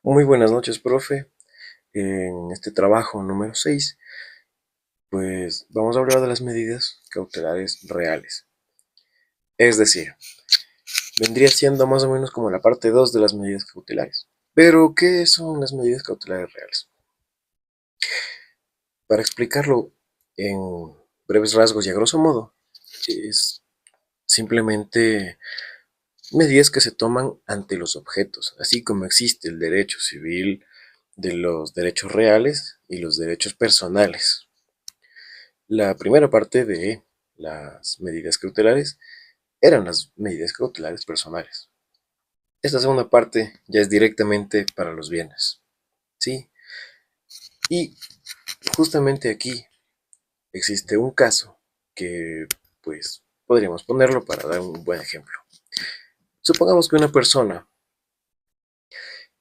Muy buenas noches, profe. En este trabajo número 6, pues vamos a hablar de las medidas cautelares reales. Es decir, vendría siendo más o menos como la parte 2 de las medidas cautelares. Pero, ¿qué son las medidas cautelares reales? Para explicarlo en breves rasgos y a grosso modo, es simplemente medidas que se toman ante los objetos, así como existe el derecho civil de los derechos reales y los derechos personales. La primera parte de las medidas cautelares eran las medidas cautelares personales. Esta segunda parte ya es directamente para los bienes, ¿sí? Y justamente aquí existe un caso que, pues, podríamos ponerlo para dar un buen ejemplo. Supongamos que una persona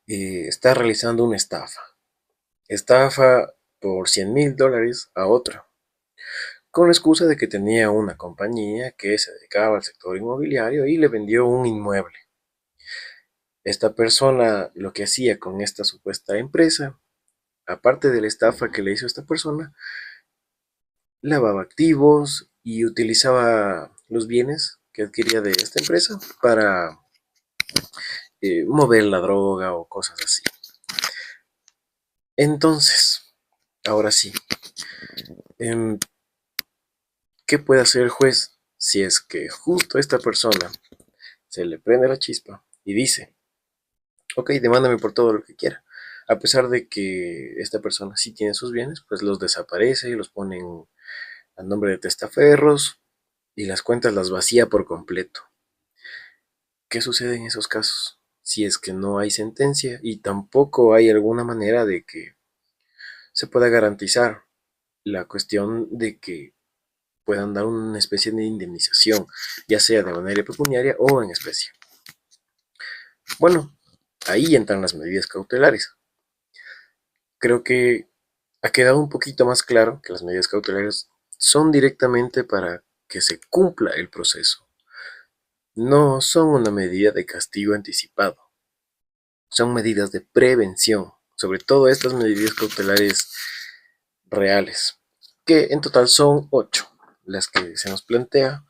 está realizando una estafa por $100,000 a otra, con la excusa de que tenía una compañía que se dedicaba al sector inmobiliario y le vendió un inmueble. Esta persona lo que hacía con esta supuesta empresa, aparte de la estafa que le hizo esta persona, lavaba activos y utilizaba los bienes que adquiría de esta empresa para mover la droga o cosas así. Entonces, ahora sí, em, ¿qué puede hacer el juez si es que justo a esta persona se le prende la chispa y dice, ok, demándame por todo lo que quiera? A pesar de que esta persona sí tiene sus bienes, pues los desaparece y los pone a nombre de testaferros y las cuentas las vacía por completo. ¿Qué sucede en esos casos? Si es que no hay sentencia y tampoco hay alguna manera de que se pueda garantizar la cuestión de que puedan dar una especie de indemnización, ya sea de manera pecuniaria o en especie. Bueno, ahí entran las medidas cautelares. Creo que ha quedado un poquito más claro que las medidas cautelares son directamente para que se cumpla el proceso. No son una medida de castigo anticipado, son medidas de prevención, sobre todo estas medidas cautelares reales, que en total son 8 las que se nos plantea.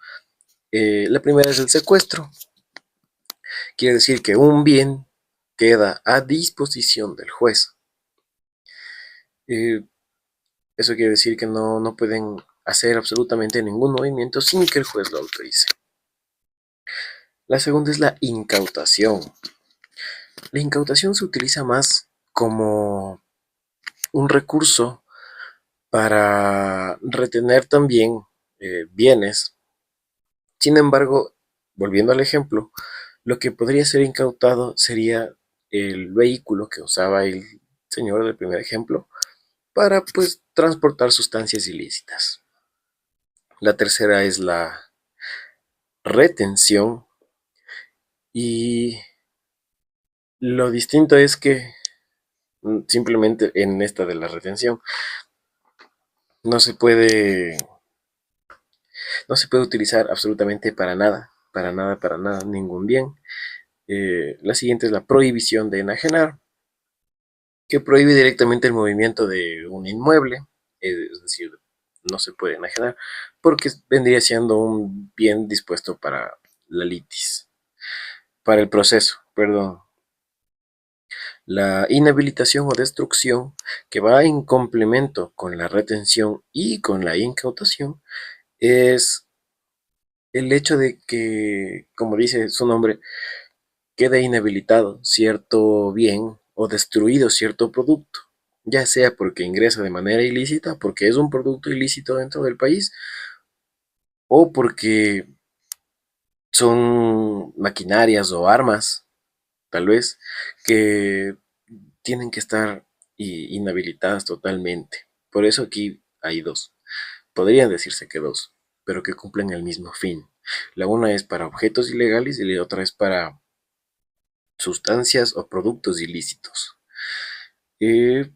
La primera es el secuestro, quiere decir que un bien queda a disposición del juez. Eh, Eso quiere decir que no pueden hacer absolutamente ningún movimiento sin que el juez lo autorice. La segunda es la incautación. La incautación se utiliza más como un recurso para retener también bienes. Sin embargo, volviendo al ejemplo, lo que podría ser incautado sería el vehículo que usaba el señor del primer ejemplo para pues transportar sustancias ilícitas. La tercera es la retención y lo distinto es que simplemente en esta de la retención no se puede no se puede utilizar absolutamente para nada, ningún bien. La siguiente es la prohibición de enajenar, que prohíbe directamente el movimiento de un inmueble, es decir, no se puede enajenar, porque vendría siendo un bien dispuesto para la litis, para el proceso, perdón. La inhabilitación o destrucción, que va en complemento con la retención y con la incautación, es el hecho de que, como dice su nombre, quede inhabilitado cierto bien o destruido cierto producto, ya sea porque ingresa de manera ilícita, porque es un producto ilícito dentro del país, o porque son maquinarias o armas, tal vez, que tienen que estar inhabilitadas totalmente. Por eso aquí hay dos. Podrían decirse que dos, pero que cumplen el mismo fin. La una es para objetos ilegales y la otra es para sustancias o productos ilícitos. Eh,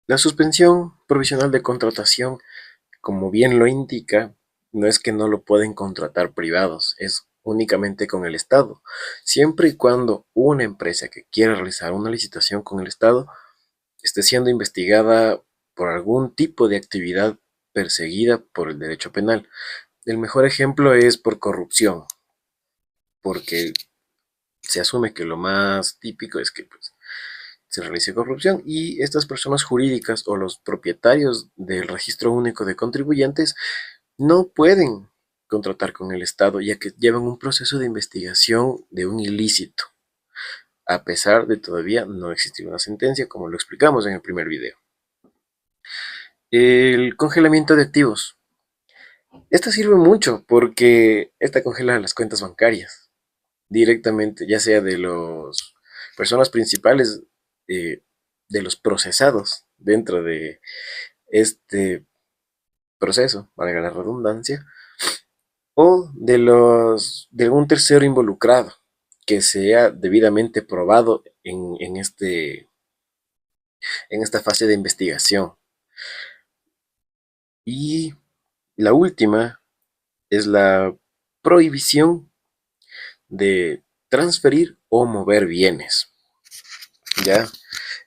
la suspensión provisional de contratación, como bien lo indica, no es que no lo pueden contratar privados, es únicamente con el Estado, siempre y cuando una empresa que quiera realizar una licitación con el Estado esté siendo investigada por algún tipo de actividad perseguida por el derecho penal. El mejor ejemplo es por corrupción, porque se asume que lo más típico es que pues, se realice corrupción y estas personas jurídicas o los propietarios del registro único de contribuyentes no pueden contratar con el Estado ya que llevan un proceso de investigación de un ilícito, a pesar de todavía no existir una sentencia, como lo explicamos en el primer video. El congelamiento de activos. Esta sirve mucho porque esta congela las cuentas bancarias directamente, ya sea de las personas principales, eh, de los procesados dentro de este proceso, valga la redundancia, o de algún tercero involucrado que sea debidamente probado en esta fase de investigación. Y la última es la prohibición de transferir o mover bienes. Ya,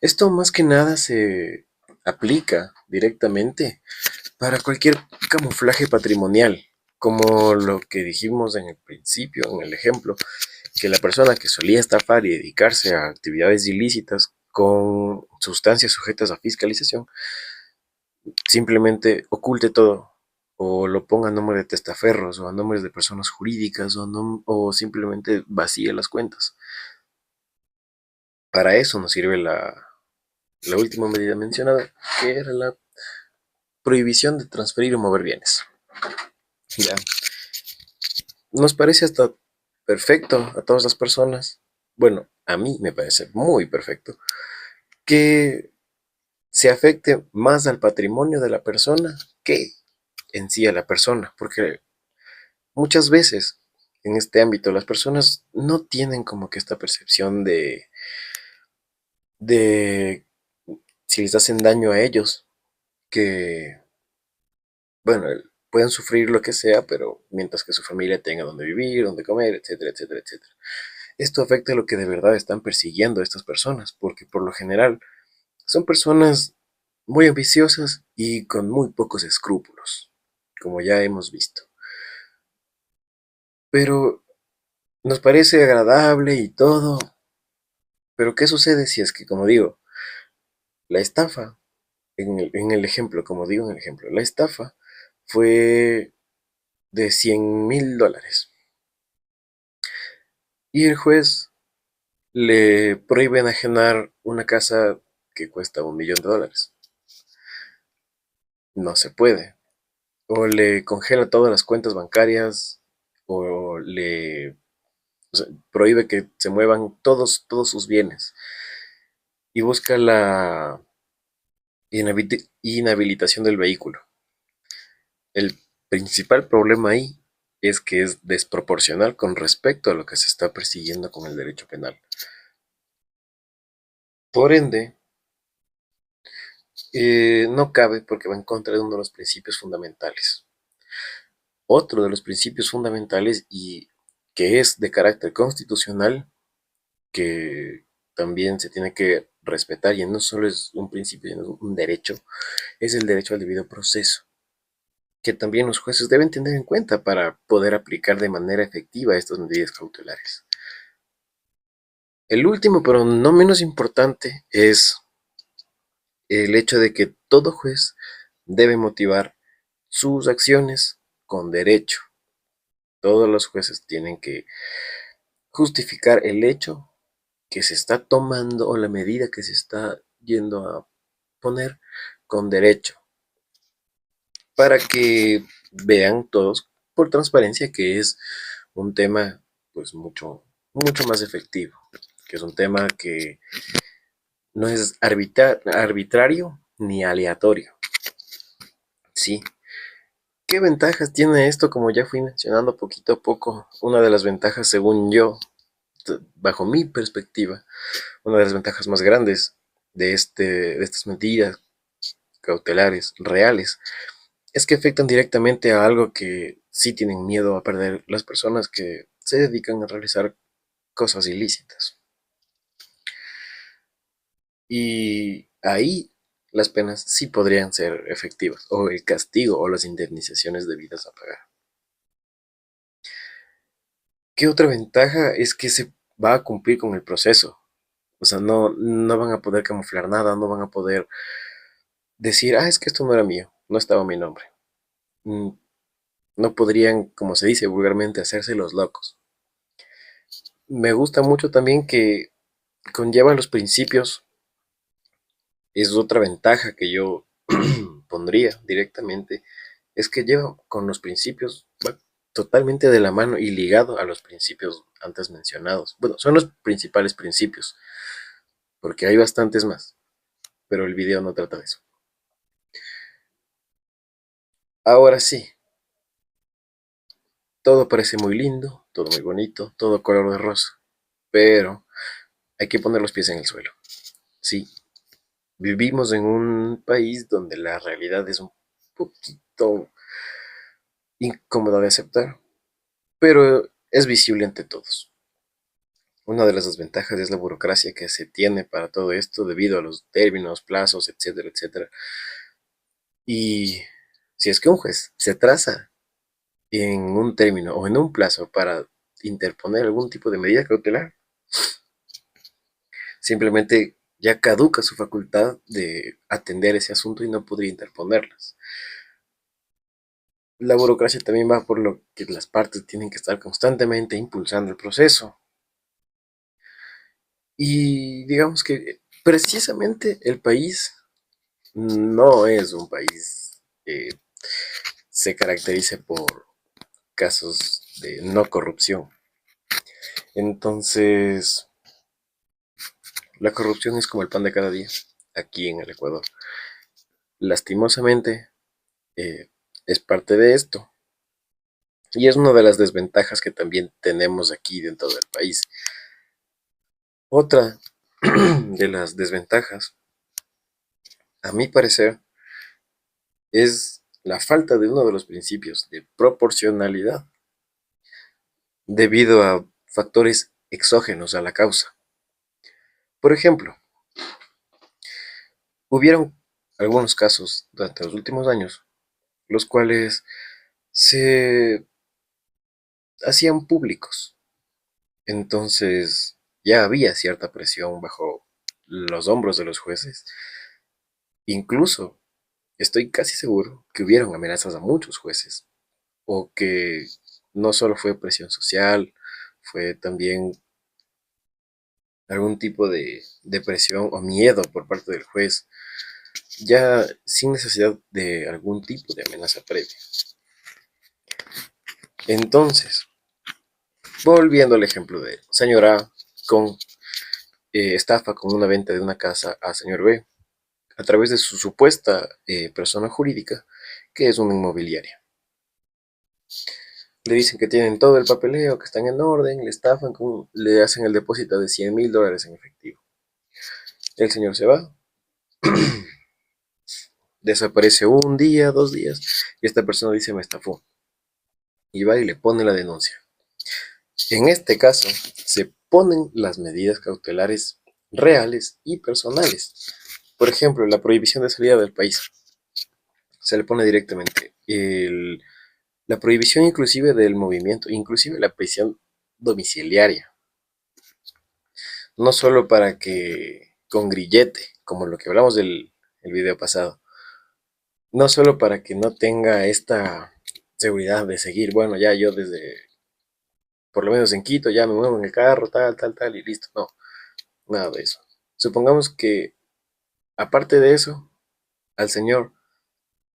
esto más que nada se aplica directamente para cualquier camuflaje patrimonial, como lo que dijimos en el principio, en el ejemplo, que la persona que solía estafar y dedicarse a actividades ilícitas con sustancias sujetas a fiscalización, simplemente oculte todo o lo ponga a nombre de testaferros o a nombres de personas jurídicas o simplemente vacíe las cuentas. Para eso nos sirve la última medida mencionada, que era la prohibición de transferir o mover bienes. Ya. Nos parece hasta perfecto a todas las personas. Bueno, a mí me parece muy perfecto que se afecte más al patrimonio de la persona que en sí a la persona, porque muchas veces en este ámbito las personas no tienen como que esta percepción de si les hacen daño a ellos, que bueno, pueden sufrir lo que sea, pero mientras que su familia tenga donde vivir, donde comer, etcétera, etcétera, etcétera. Esto afecta a lo que de verdad están persiguiendo a estas personas, porque por lo general son personas muy ambiciosas y con muy pocos escrúpulos, como ya hemos visto. Pero nos parece agradable y todo, pero ¿qué sucede si es que, como digo, la estafa, en el ejemplo, como digo en el ejemplo, la estafa fue de $100,000 y el juez le prohíbe enajenar una casa que cuesta $1,000,000? No se puede. O le congela todas las cuentas bancarias, o o sea, prohíbe que se muevan todos sus bienes y busca la inhabilitación del vehículo. El principal problema ahí es que es desproporcional con respecto a lo que se está persiguiendo con el derecho penal. Por ende, no cabe porque va en contra de uno de los principios fundamentales. Otro de los principios fundamentales y que es de carácter constitucional, que también se tiene que respetar y no solo es un principio, sino un derecho, es el derecho al debido proceso, que también los jueces deben tener en cuenta para poder aplicar de manera efectiva estas medidas cautelares. El último, pero no menos importante, es el hecho de que todo juez debe motivar sus acciones con derecho. Todos los jueces tienen que justificar el hecho que se está tomando o la medida que se está yendo a poner con derecho, para que vean todos por transparencia que es un tema pues mucho más efectivo, que es un tema que no es arbitrario ni aleatorio. Sí. ¿Qué ventajas tiene esto? Como ya fui mencionando poquito a poco, una de las ventajas, según yo, bajo mi perspectiva, una de las ventajas más grandes de estas medidas cautelares reales es que afectan directamente a algo que sí tienen miedo a perder las personas, que se dedican a realizar cosas ilícitas. Y ahí las penas sí podrían ser efectivas, o el castigo o las indemnizaciones debidas a pagar. ¿Qué otra ventaja? Es que se va a cumplir con el proceso. O sea, no van a poder camuflar nada, no van a poder decir, es que esto no era mío, no estaba mi nombre. Mm, No podrían, como se dice vulgarmente, hacerse los locos. Me gusta mucho también que conlleva los principios. Es otra ventaja que yo pondría directamente. Es que lleva con los principios, va totalmente de la mano y ligado a los principios antes mencionados. Bueno, son los principales principios, porque hay bastantes más, pero el video no trata de eso. Ahora sí, todo parece muy lindo, todo muy bonito, todo color de rosa, pero hay que poner los pies en el suelo. Sí, vivimos en un país donde la realidad es un poquito incómoda de aceptar, pero es visible ante todos. Una de las desventajas es la burocracia que se tiene para todo esto debido a los términos, plazos, etcétera, etcétera. Y si es que un juez se atrasa en un término o en un plazo para interponer algún tipo de medida cautelar, simplemente ya caduca su facultad de atender ese asunto y no podría interponerlas. La burocracia también va por lo que las partes tienen que estar constantemente impulsando el proceso. Y digamos que precisamente el país no es un país que se caracterice por casos de no corrupción. Entonces, la corrupción es como el pan de cada día aquí en el Ecuador. Lastimosamente, eh, es parte de esto. Y es una de las desventajas que también tenemos aquí dentro del país. Otra de las desventajas, a mi parecer, es la falta de uno de los principios de proporcionalidad debido a factores exógenos a la causa. Por ejemplo, hubieron algunos casos durante los últimos años, los cuales se hacían públicos. Entonces ya había cierta presión bajo los hombros de los jueces. Incluso estoy casi seguro que hubieron amenazas a muchos jueces, o que no solo fue presión social, fue también algún tipo de presión o miedo por parte del juez, ya sin necesidad de algún tipo de amenaza previa. Entonces, volviendo al ejemplo de señora con estafa con una venta de una casa a señor B a través de su supuesta persona jurídica, que es una inmobiliaria. Le dicen que tienen todo el papeleo, que están en orden, le estafan, le hacen el depósito de $100,000 en efectivo. El señor se va, desaparece un día, 2 días, y esta persona dice me estafó. Y va y le pone la denuncia. En este caso, se ponen las medidas cautelares reales y personales. Por ejemplo, la prohibición de salida del país. Se le pone directamente la prohibición inclusive del movimiento, inclusive la prisión domiciliaria. No solo para que con grillete, como lo que hablamos del el video pasado, no solo para que no tenga esta seguridad de seguir, bueno, ya yo desde, por lo menos en Quito, ya me muevo en el carro, tal, tal, tal, y listo. No, nada de eso. Supongamos que, aparte de eso, al señor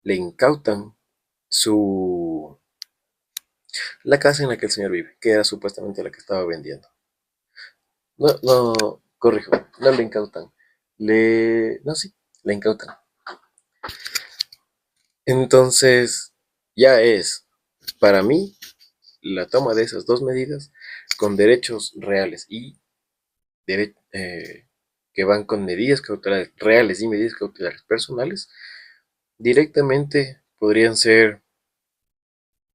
le incautan su la casa en la que el señor vive, que era supuestamente la que estaba vendiendo. No, no, corrijo, no le incautan. No, sí, le incautan. Entonces, ya es, para mí, la toma de esas dos medidas con derechos reales y que van con medidas cautelares reales y medidas cautelares personales, directamente podrían ser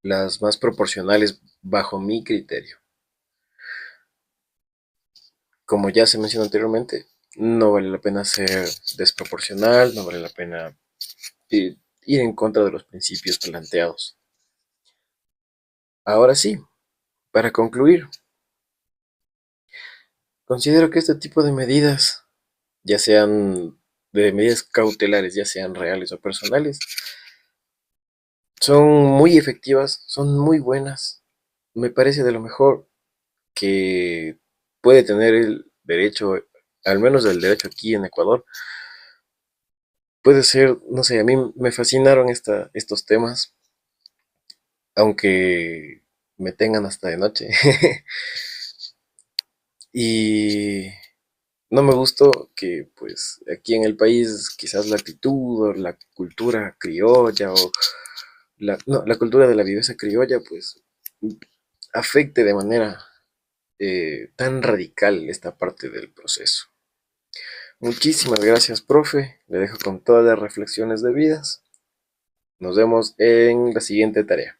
las más proporcionales bajo mi criterio. como ya se mencionó anteriormente, no vale la pena ser desproporcional, no vale la pena ir en contra de los principios planteados. Ahora sí, para concluir, considero que este tipo de medidas, ya sean de medidas cautelares, ya sean reales o personales, son muy efectivas, son muy buenas. Me parece de lo mejor que puede tener el derecho, al menos el derecho aquí en Ecuador. Puede ser, no sé, a mí me fascinaron estos temas, aunque me tengan hasta de noche. Y no me gustó que, pues, aquí en el país quizás la actitud o la cultura criolla o no, la cultura de la viveza criolla, pues, afecte de manera tan radical esta parte del proceso. Muchísimas gracias, profe. Le dejo con todas las reflexiones debidas. Nos vemos en la siguiente tarea.